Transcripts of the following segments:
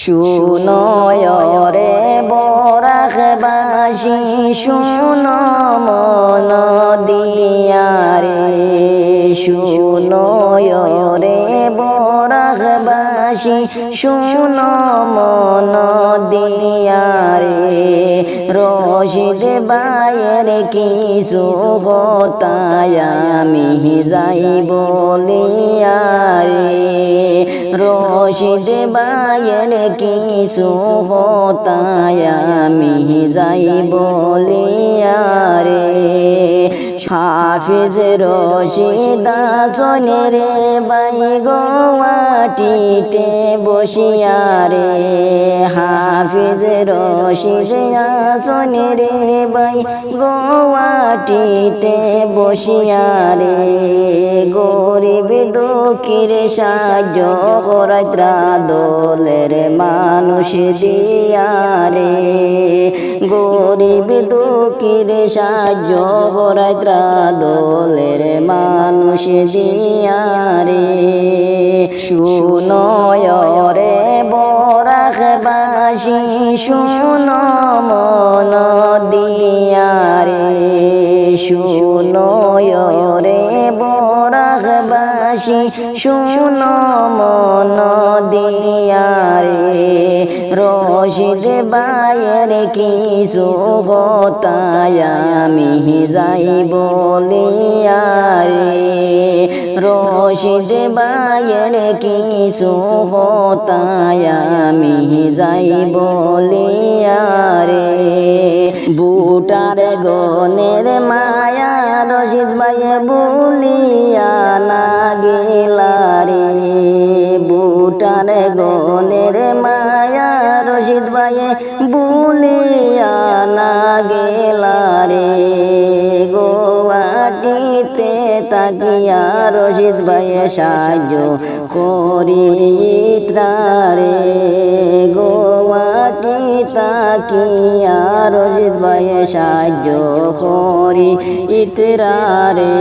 শুনো রে বরাকবাসী শুনো মন দিয়া রে, শুনো রে বরাকবাসী শুনো মন দিয়া রে। রশিদ ভাইয়ের কিছু কথায় আমি যাই বলিয়া রে, রশিদ ভাইয়ের কিছু কথায় আমি যাই বলিয়া রে। হাফিজ রশিদ আসনে রে বাই গোয়াটিতে বসিয়া রে, হাফিজ রশিদ আসনে রে বাই গোয়াটিতে বসিয়া রে। গরিব দুঃখীর সাহায্য করাইত্রা দলের মানুষ দিয়া রে, গরিব দুঃখীর সাহায্য করাইত্রা দলের মানুষ দিয়া রে। শুনো রে বরাকবাসী শুনো মন দিয়া রে, শুনো রে বরাকবাসী শুনো মন দিয়া রে। রশিদ ভাইয়ের কিছু কথায় আমি যাই বলিয়া রে, রশিদ ভাইয়ের কিছু কথায় আমি যাই বলিয়া রে। বুটার গনের মায়া রশিদ ভাইয়ে বলিয়া না গেলা রে, বুটার গনের মায়া রশিদ ভাইয়ে বলিয়া না গেলা রে। গোয়াটিতে তাকিয়া রশিদ ভাইয়ে সাহায্য করিত্রা রে, গোয়াটি তাকিয়া রশিদ ভাইয়ে সাহায্য করিত্রা রে।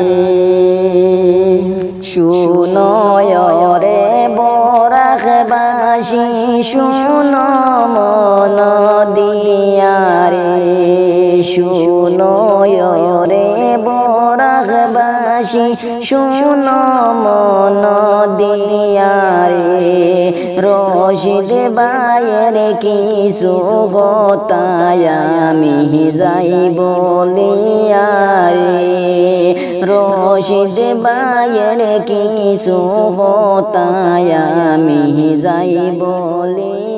শুনো রে বরাকবাসী শুনো মন দিয়া রে, শুনো রে বরাকবাসী শুনো মন দিয়া রে। রশিদ ভাইয়ের কিছু কথায় আমি যাই বলিয়া রে, রশিদ ভাইয়ের কিছু কথায় আমি যাই বলিয়া।